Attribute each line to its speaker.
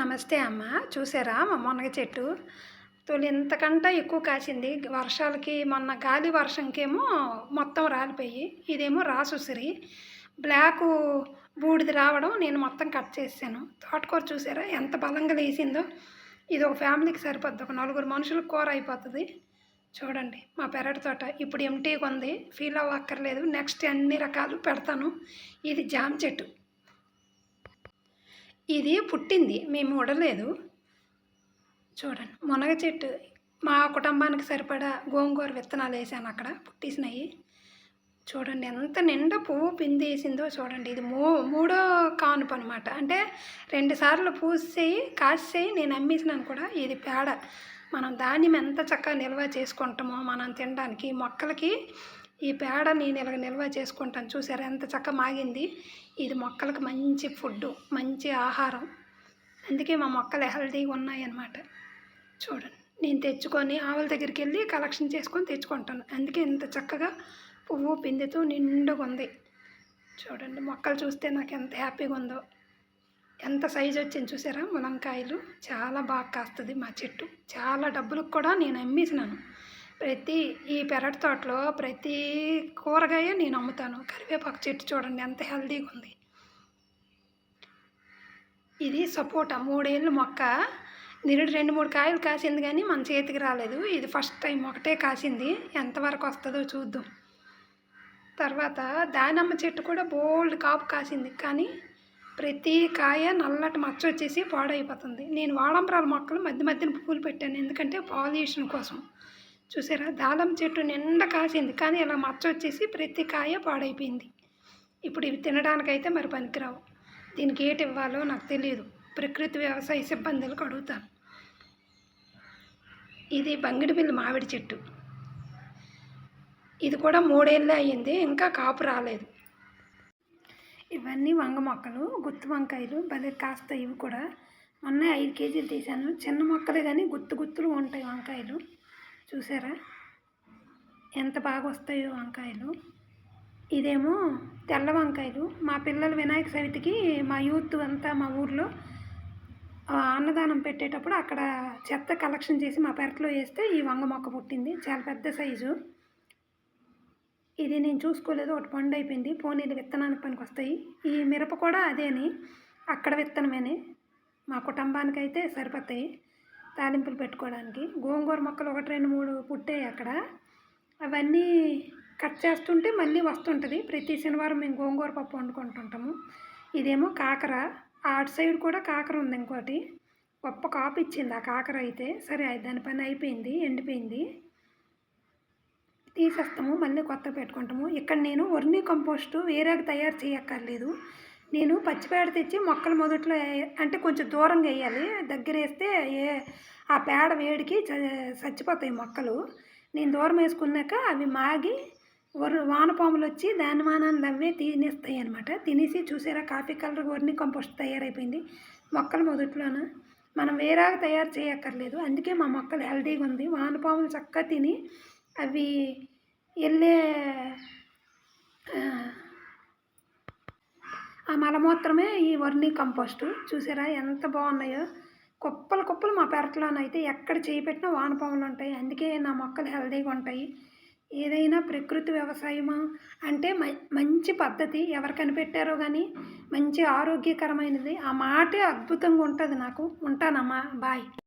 Speaker 1: నమస్తే అమ్మ. చూసారా మా మునగ చెట్టు? తొలి ఇంతకంటే ఎక్కువ కాసింది. వర్షాలకి మొన్న గాలి వర్షంకేమో మొత్తం రాలిపోయి, ఇదేమో రాసుసిరి. బ్లాకు బూడిద రావడం నేను మొత్తం కట్ చేసేసాను. తోటకూర చూసారా ఎంత బలంగా లేసిందో? ఇది ఒక ఫ్యామిలీకి సరిపోద్ది. ఒక నలుగురు మనుషులకు కూర అయిపోతుంది. చూడండి మా పెరటి తోట ఇప్పుడు ఎంటీగా ఉంది. ఫీల్ అవ్వక్కర్లేదు. నెక్స్ట్ అన్ని రకాలు పెడతాను. ఇది జామ చెట్టు. ఇది పుట్టింది, మేము ఉడలేదు. చూడండి మునగ చెట్టు. మా కుటుంబానికి సరిపడా గోంగూర విత్తనాలు వేసాను, అక్కడ పుట్టేసినాయి. చూడండి ఎంత నిండా పువ్వు పిందేసిందో చూడండి. ఇది మూడో కానుపు అనమాట. అంటే 2 సార్లు పూసేయి కాసేయి నేను అమ్మేసినాను కూడా. ఇది పేడ. మనం ధాన్యం ఎంత చక్కగా నిల్వ చేసుకుంటామో మనం తినడానికి, మొక్కలకి ఈ పేడ నేను ఇలాగ నిల్వ చేసుకుంటాను. చూసారా ఎంత చక్కగా మాగింది. ఇది మొక్కలకు మంచి ఫుడ్డు, మంచి ఆహారం. అందుకే మా మొక్కలు హెల్తీగా ఉన్నాయి అన్నమాట. చూడండి నేను తెచ్చుకొని ఆవుల దగ్గరికి వెళ్ళి కలెక్షన్ చేసుకొని తెచ్చుకుంటాను. అందుకే ఇంత చక్కగా పువ్వు పిందెతో నిండుగా ఉంది. చూడండి మొక్కలు చూస్తే నాకు ఎంత హ్యాపీగా ఉందో. ఎంత సైజు వచ్చింది చూసారా? ములంకాయలు చాలా బాగా కాస్తుంది మా చెట్టు. చాలా డబ్బులకు కూడా నేను అమ్మేసినాను. ఈ పెరటి తోటలో ప్రతి కూరగాయ నేను అమ్ముతాను. కరివేపాకు చెట్టు చూడండి ఎంత హెల్తీగా ఉంది. ఇది సపోటా 3 ఏళ్ళ మొక్క. నిరుడు 2-3 కాయలు కాసింది కానీ మన చేతికి రాలేదు. ఇది ఫస్ట్ టైం ఒకటే కాసింది. ఎంతవరకు వస్తుందో చూద్దాం. తర్వాత దానిమ్మ చెట్టు కూడా బోల్డ్ కాపు కాసింది, కానీ ప్రతి కాయ నల్లటి మచ్చ వచ్చేసి పాడైపోతుంది. నేను వాడంబరాల మొక్కలు మధ్యన పూలు పెట్టాను, ఎందుకంటే పాలినేషన్ కోసం. చూసారా దానిమ్మ చెట్టు నిండా కాసింది, కానీ ఇలా మచ్చ వచ్చేసి ప్రతి కాయ పాడైపోయింది. ఇప్పుడు ఇవి తినడానికైతే మరి పనికిరావు. దీనికి ఏటి ఇవ్వాలో నాకు తెలియదు. ప్రకృతి వ్యవసాయ సిబ్బందులకు అడుగుతాను. ఇది బంగిడిపిల్లి మామిడి చెట్టు. ఇది కూడా 3 ఏళ్ళే అయ్యింది, ఇంకా కాపు రాలేదు. ఇవన్నీ వంగ మొక్కలు, గుత్తి వంకాయలు భలే కాస్తాయి. ఇవి కూడా మొన్న 5 కేజీలు తీశాను. చిన్న మొక్కలే కానీ గుత్తులు ఉంటాయి వంకాయలు. చూసారా ఎంత బాగా వస్తాయో వంకాయలు. ఇదేమో తెల్ల వంకాయలు. మా పిల్లలు వినాయక చవితికి మా యూత్ అంతా మా ఊర్లో అన్నదానం పెట్టేటప్పుడు అక్కడ చెత్త కలెక్షన్ చేసి మా పెరట్లో వేస్తే ఈ వంగ మొక్క పుట్టింది. చాలా పెద్ద సైజు. ఇది నేను చూసుకోలేదు, ఒకటి పండు అయిపోయింది. పోనీలు విత్తనానికి పనికి వస్తాయి. ఈ మిరప కూడా అదేని, అక్కడ విత్తనమేనే. మా కుటుంబానికి అయితే సరిపోతాయి తాలింపులు పెట్టుకోవడానికి. గోంగూర మొక్కలు 1, 2, 3 పుట్టాయి అక్కడ. అవన్నీ కట్ చేస్తుంటే మళ్ళీ వస్తుంటుంది. ప్రతి శనివారం మేము గోంగూర పప్పు వండుకుంటుంటాము. ఇదేమో కాకర. అటు సైడ్ కూడా కాకర ఉంది ఇంకోటి. గొప్ప కాపు ఇచ్చింది ఆ కాకర అయితే. సరే దాని పని అయిపోయింది, ఎండిపోయింది. తీసేస్తాము, మళ్ళీ కొత్త పెట్టుకుంటాము. ఇక్కడ నేను వర్మీ కంపోస్టు వేరేగా తయారు చేయక్కర్లేదు. నేను పచ్చిపేడ తెచ్చి మొక్కలు మొదట్లో అంటే కొంచెం దూరంగా వేయాలి. దగ్గర వేస్తే ఆ పేడ వేడికి చచ్చిపోతాయి మొక్కలు. నేను దూరం వేసుకున్నాక అవి మాగి వానపాములు వచ్చి దాని మానాన్ని అవ్వే తినేస్తాయి అనమాట. తినేసి చూసారా కాఫీ కలర్ వర్మీ కంపోస్ట్ తయారైపోయింది మొక్కల మొదట్లోన. మనం వేరేగా తయారు చేయక్కర్లేదు. అందుకే మా మొక్కలు హెల్తీగా ఉంది. వానపాములు చక్కగా తిని అవి వెళ్ళే ఆ మలమూత్రమే ఈ వర్మీ కంపోస్టు. చూసారా ఎంత బాగున్నాయో. కుప్పలు మా పెరట్లోనైతే ఎక్కడ చేపెట్టినా వానపాములు ఉంటాయి. అందుకే నా మొక్కలు హెల్తీగా ఉంటాయి. ఏదైనా ప్రకృతి వ్యవసాయము అంటే మంచి పద్ధతి. ఎవరు కనిపెట్టారో కానీ మంచి ఆరోగ్యకరమైనది. ఆ మాటే అద్భుతంగా ఉంటుంది నాకు. ఉంటానమ్మా, బాయ్.